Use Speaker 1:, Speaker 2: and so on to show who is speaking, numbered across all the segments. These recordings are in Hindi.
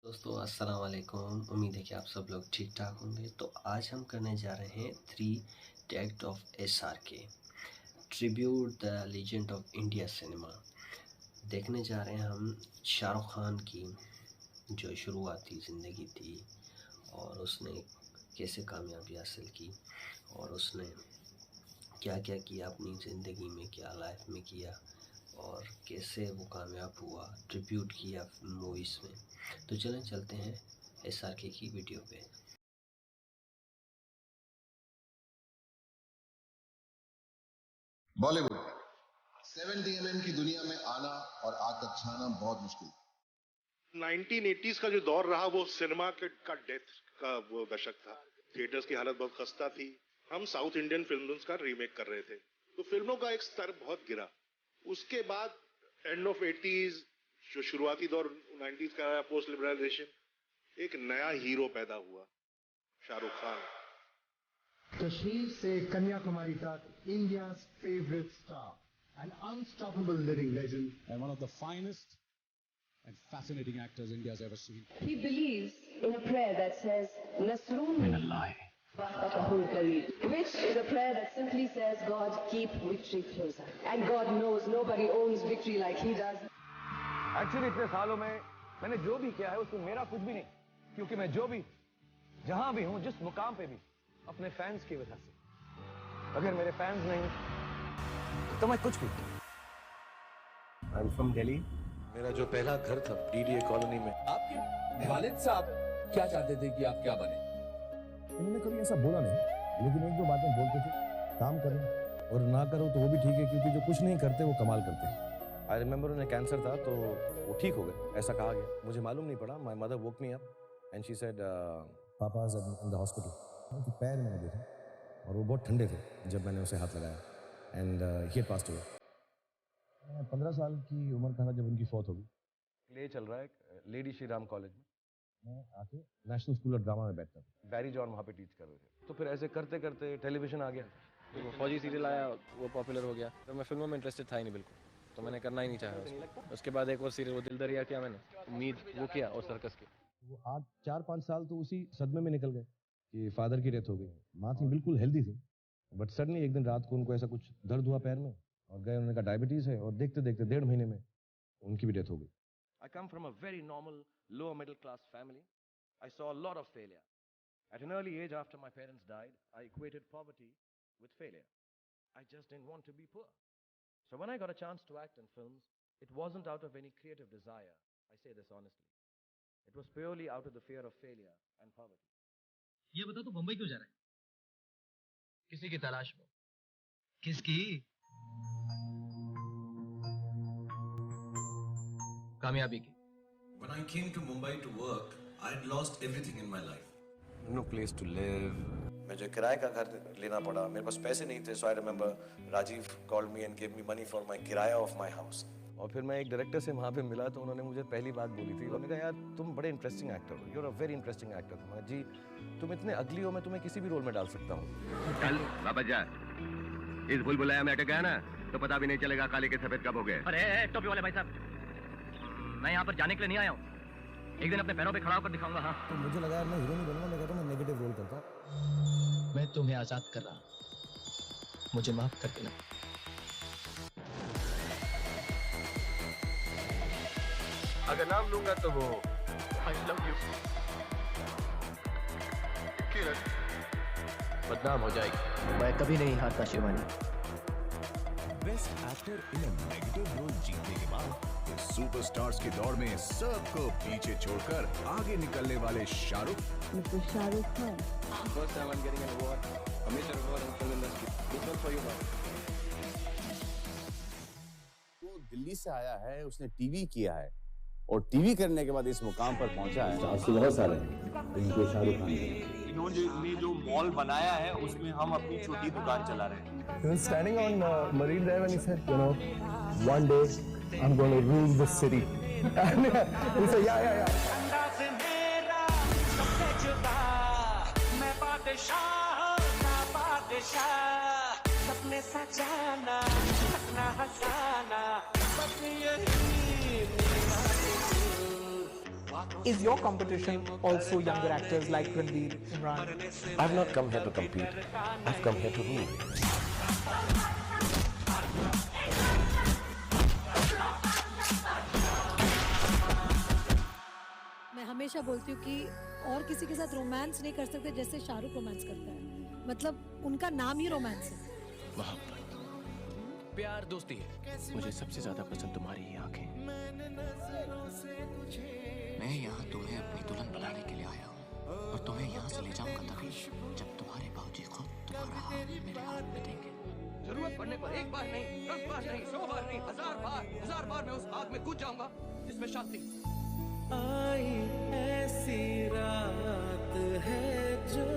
Speaker 1: दोस्तों अस्सलाम वालेकुम। उम्मीद है कि आप सब लोग ठीक ठाक होंगे। तो आज हम करने जा रहे हैं 3 tagged of SRK tribute the legend of India cinema. देखने जा रहे हैं हम शाहरुख खान की जो शुरुआती ज़िंदगी थी और उसने कैसे कामयाबी हासिल की और उसने क्या क्या किया अपनी ज़िंदगी में, क्या लाइफ में किया और कैसे वो कामयाब हुआ, ट्रिब्यूट किया मूवीज़ में। तो चलते हैं SRK की वीडियो पे।
Speaker 2: बॉलीवुड 70 mm की दुनिया में आना और आकर छाना बहुत मुश्किल।
Speaker 3: 1980s का जो दौर रहा वो सिनेमा का डेथ का वो दशक था। थिएटर्स की हालत बहुत खस्ता थी। हम साउथ इंडियन फिल्म्स का रीमेक कर रहे थे तो फिल्मों का एक स्तर बहुत गिरा। उसके बाद एंड ऑफ 80s जो शुरुआती दौर 90s का पोस्ट लिबरलाइजेशन, एक नया हीरो पैदा हुआ, शाहरुख खान।
Speaker 4: कश्मीर से कन्याकुमारी तक, India's favorite star, an unstoppable living legend,
Speaker 5: and one of the finest and fascinating actors India's ever seen.
Speaker 6: He believes in a prayer that says, Nasrun min Allah, which is a prayer that simply says, God, keep victory closer. And God knows nobody owns victory like he does.
Speaker 7: Actually इतने सालों में मैंने जो भी किया है उसमें मेरा कुछ भी नहीं, क्योंकि मैं जो भी जहां भी हूं, जिस मुकाम पे भी, अपने फैंस की वजह से। अगर मेरे फैंस नहीं तो मैं कुछ भी।
Speaker 1: I am from Delhi.
Speaker 8: मेरा जो पहला घर था DDA कॉलोनी में।
Speaker 9: आपके वालिद साहब क्या चाहते थे कि आप क्या बने?
Speaker 10: उन्होंने कभी ऐसा बोला नहीं, लेकिन एक दो बातें बोलते थे, काम करो और ना करो तो वो भी ठीक है, क्योंकि जो कुछ नहीं करते वो कमाल करते हैं। आई रिमेंबर उन्हें कैंसर था तो वो ठीक हो गए, ऐसा कहा गया। मुझे मालूम नहीं पड़ा। My mother woke me up and she said पापा इज इन द हॉस्पिटल। उनके पैर मैंने देखे और वो बहुत ठंडे थे जब मैंने उसे हाथ लगाया एंड ही पास्ट अवे। 15 साल की उम्र का था जब उनकी फौत होगी।
Speaker 7: प्ले चल रहा है लेडी श्री राम कॉलेज में।
Speaker 10: मैं आके नेशनल स्कूल ऑफ ड्रामा में बैठता था।
Speaker 7: बैरी जॉन वहाँ पे टीच कर रहे थे। तो फिर ऐसे करते करते टेलीविजन आ गया, तो वो फौजी सीरियल आया, वो पॉपुलर हो गया। तो मैं फिल्मों में इंटरेस्टेड था ही नहीं बिल्कुल, तो मैंने करना ही नहीं चाहा। उसके बाद एक और सीरियल वो दिल दरिया किया मैंने, उम्मीद वो किया, और सर्कस की।
Speaker 10: वो 4-5 साल तो उसी सदमे में निकल गए कि फादर की डेथ हो गई। माँ थी बिल्कुल हेल्दी थी, बट सडनली एक दिन रात को उनको ऐसा कुछ दर्द हुआ पैर में और गए। उन्होंने कहा डायबिटीज़ है, और देखते देखते 1.5 महीने में उनकी भी डेथ हो गई।
Speaker 7: I come from a very normal, lower middle class family. I saw a lot of failure. At an early age, after my parents died, I equated poverty with failure. I just didn't want to be poor. So when I got a chance to act in films, it wasn't out of any creative desire. I say this honestly. It was purely out of the fear of failure and poverty.
Speaker 11: ये बता तू बंबई क्यों जा रहा है? किसी की तलाश में? किसकी? कामयाबी की।
Speaker 8: When I came to Mumbai to work, I had lost everything in my life.
Speaker 7: No place to live.
Speaker 8: मुझे किराए का घर लेना पड़ा। मेरे पास पैसे नहीं थे, so I remember Rajiv called me and gave me money for my किराया of my house.
Speaker 7: और फिर मैं एक डायरेक्टर से वहाँ पे मिला तो उन्होंने मुझे पहली बात बोली थी, उन्होंने कहा यार तुम बड़े इंटरेस्टिंग एक्टर हो, you are a very interesting actor. मैं जी तुम इतने अगली हो, मैं तुम्हें किसी भी रोल में डाल सकता हूँ।
Speaker 12: चल वापस जा, इस भूल भुलैया में अटक गया ना तो पता भी नहीं चलेगा काले के सफेद कब हो गए।
Speaker 11: अरे टोपी वाले भाई साहब, मैं यहाँ पर जाने के लिए नहीं आया हूँ, एक दिन अपने पैरों पे खड़ा होकर दिखाऊंगा। हाँ
Speaker 10: तो मुझे लगा यार मैं हीरो नहीं बनूंगा, मैं कहता हूँ मैं नेगेटिव रोल करता हूँ।
Speaker 11: मैं तुम्हें आजाद कर रहा हूँ, मुझे माफ कर देना।
Speaker 7: अगर नाम लूंगा तो वो
Speaker 11: I love you।
Speaker 7: बदनाम हो जाएगी।
Speaker 11: मैं कभी नहीं हारता Shivani.
Speaker 5: Best actor in a negative role जीतने के बाद सुपरस्टार्स की दौड़ में सबको पीछे छोड़कर आगे निकलने वाले Shahrukh.
Speaker 6: Mr. Shahrukh Khan।
Speaker 7: First time I'm getting an award, a major award in film industry. This one for you, man.
Speaker 13: वो दिल्ली से आया है, उसने टीवी किया है और टीवी करने के बाद इस मुकाम पर पहुंचा है।
Speaker 10: स्टार्स बहुत सारे हैं, इनको शाहरुख खान।
Speaker 13: इन्होंने जो मॉल बनाया है उसमें हम अपनी छोटी दुकान चला रहे हैं।
Speaker 10: He was standing on Marine Drive and he said, you know, one day I'm going to rule the city. And he said, yeah.
Speaker 14: Is your competition also younger actors like Ranveer, Imran?
Speaker 10: I've not come here to compete. I've come here to rule.
Speaker 15: मैं हमेशा बोलती हूँ कि और किसी के साथ रोमांस नहीं कर सकते जैसे शाहरुख रोमांस करता है। मतलब उनका नाम ही रोमांस है।
Speaker 16: मोहब्बत, प्यार, दोस्ती है। मुझे सबसे ज्यादा पसंद तुम्हारी ही आंखें।
Speaker 17: मैं यहाँ तुम्हें अपनी दुल्हन बनाने के लिए आया हूँ और तुम्हें यहाँ से ले जाऊंगा तभी जब तुम्हारे बाबूजी खुद तुम्हारा हाथ मेरे हाथ में देंगे।
Speaker 11: जरूरत पड़ने पर एक बार नहीं, 10 बार नहीं, 100 बार नहीं, 1000 बार मैं उस आग में कूद जाऊंगा जिसमें शांति।
Speaker 18: आई ऐसी रात है जो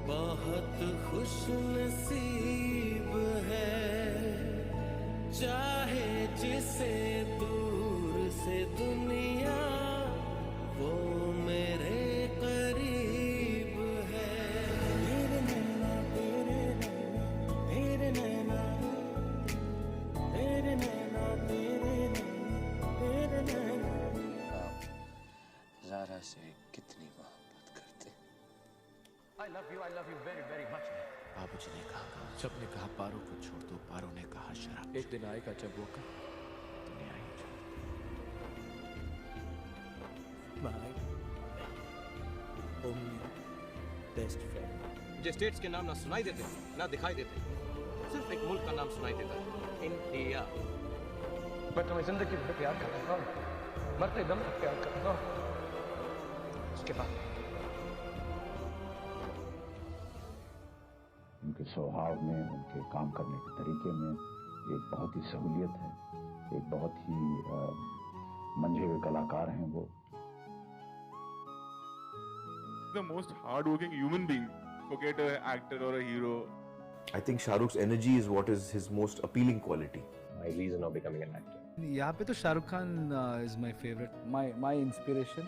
Speaker 18: बहुत खुश नसीब है, चाहे जिसे दूर से दुनिया वो मेरे करीब है। मेरे नैना तेरे नैना, मेरे नैना, मेरे नैना तेरे नैना, मेरे नैना।
Speaker 17: ज़ारा से कितनी मोहब्बत करते।
Speaker 11: I love you very very much.
Speaker 16: बाबूजी ने कहा, सबने कहा पारो को छोड़ दो, पारो ने कहा शराब। एक दिन आएगा जब वो कहा दुनिया ही छोड़।
Speaker 19: My only best friend.
Speaker 7: मुझे स्टेट्स के नाम ना सुनाई देते ना दिखाई देते, सिर्फ एक मुल्क का नाम सुनाई देता है, इंडिया। मैं तुम्हें जिंदगी भर प्यार करूंगा, मरते दम तक प्यार करूंगा। उसके बाद
Speaker 20: उनके स्वभाव में, उनके काम करने के तरीके में एक बहुत ही सहूलियत है, एक बहुत ही मंझे हुए कलाकार हैं वो।
Speaker 21: The most hard-working human being. Forget an actor or a hero.
Speaker 22: I think Shahrukh's energy is what is his most appealing quality.
Speaker 10: My reason of becoming an actor.
Speaker 23: यहाँ पे तो Shahrukh Khan is my favorite. My inspiration.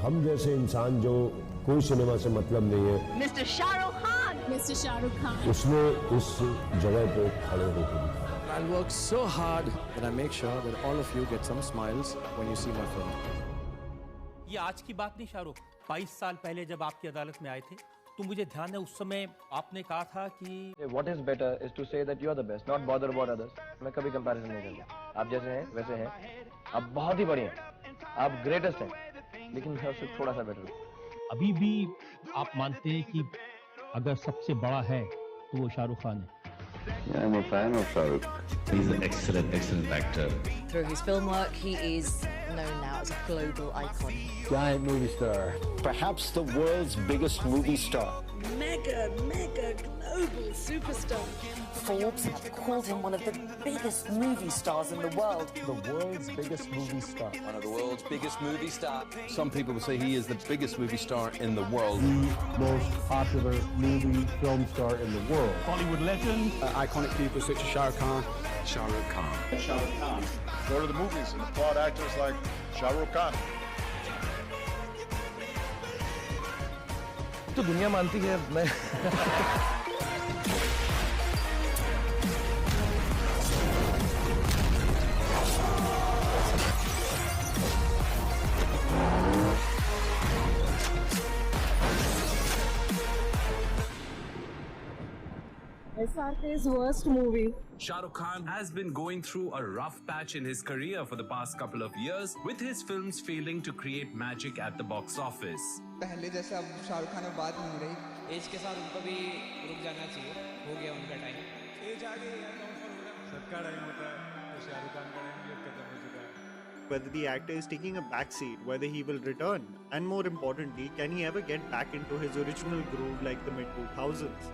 Speaker 24: हम जैसे इंसान जो कोई सिनेमा से मतलब नहीं है,
Speaker 25: Mr. Shahrukh Khan. Mr. Shahrukh Khan.
Speaker 24: उसने इस जगह पे खड़े होकर दिखाया।
Speaker 16: I'll work so hard that I make sure that all of you get some smiles when you see my film.
Speaker 26: ये आज की बात नहीं शाहरुख, 22 साल पहले जब आपकी अदालत में आए थे तो मुझे ध्यान है उस समय आपने कहा था कि
Speaker 7: What is better is to say that you are the best, not bother about others. मैं कभी कंपैरिजन नहीं करता। आप जैसे हैं वैसे हैं, आप बहुत ही बढ़िया हैं, आप ग्रेटेस्ट हैं, लेकिन मैं उससे थोड़ा सा बेटर हूँ।
Speaker 26: अभी भी आप मानते हैं कि अगर सबसे बड़ा है तो वो शाहरुख खान है।
Speaker 22: Yeah, I'm a fan of Shahrukh. He's an excellent actor.
Speaker 25: Through his film work, he is known now as a global icon.
Speaker 24: Giant movie star, perhaps the world's biggest movie star.
Speaker 25: Mega global superstar. Forbes have called him one of the biggest movie stars in the world.
Speaker 24: The world's biggest movie star.
Speaker 9: One of the world's biggest movie stars. Some people would say he is the biggest movie star in the world.
Speaker 24: The most popular movie film star in the world.
Speaker 26: Hollywood legend.
Speaker 24: Iconic people such as Shah Rukh Khan.
Speaker 22: Shah Rukh Khan.
Speaker 2: Shah Rukh Khan. Go to the movies and applaud actors like Shah Rukh Khan.
Speaker 7: तो दुनिया मानती है मैं
Speaker 25: SRK's worst movie.
Speaker 27: Shah Rukh Khan has been going through a rough patch in his career for the past couple of years, with his films failing to create magic at the box office.
Speaker 14: पहले जैसे अब शाहरुख खान में बात नहीं रही। एज के साथ उनको भी रुक जाना चाहिए, हो गया उनका टाइम। एज आ गई है,
Speaker 21: सबका टाइम होता है, तो शाहरुख खान का टाइम भी खत्म हो चुका है।
Speaker 28: Whether the actor is taking a backseat, whether he will return, and more importantly, can he ever get back into his original groove like the mid-2000s?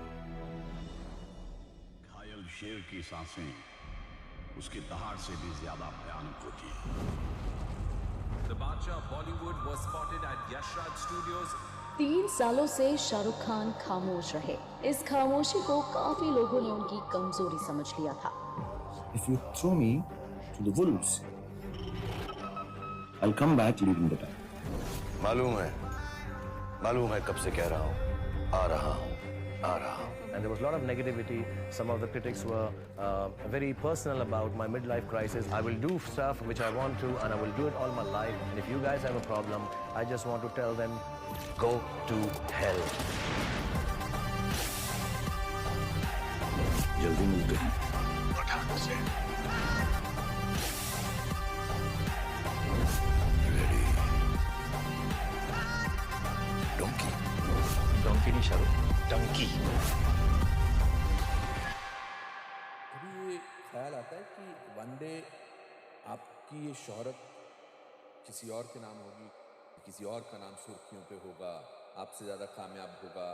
Speaker 5: घायल शेर की सांसें उसके दहाड़ से भी ज्यादा भयानक होती है।
Speaker 27: The Badshah of Bollywood was spotted at Yash Raj Studios.
Speaker 6: 3 सालों से शाहरुख खान खामोश रहे। इस खामोशी को काफी लोगों ने उनकी कमजोरी समझ लिया था।
Speaker 13: If you throw me to the wolves, I'll come back leading the time.
Speaker 10: मालूम है कब से कह रहा हूँ, आ रहा हूँ। and there was a lot of negativity. Some of the critics were very personal about my midlife crisis. I will do stuff which I want to, and I will do it all my life. And if you guys have a problem, I just want to tell them, go to hell.
Speaker 24: जल्दी मिलते हैं पठान से। Ready? Donkey.
Speaker 16: डोंकी नहीं शाहरुख,
Speaker 24: Donkey.
Speaker 16: कभी ये ख्याल आता है कि वन डे आपकी ये शोहरत किसी और के नाम होगी, किसी और का नाम सुर्खियों पे होगा, आपसे ज्यादा कामयाब होगा?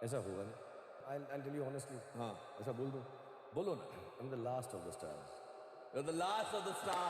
Speaker 10: ऐसा होगा नहीं। I'll tell you honestly.
Speaker 16: हाँ,
Speaker 10: ऐसा बोल दूं?
Speaker 16: बोलो ना।
Speaker 10: I'm the last of the stars.
Speaker 16: You're the last of the stars.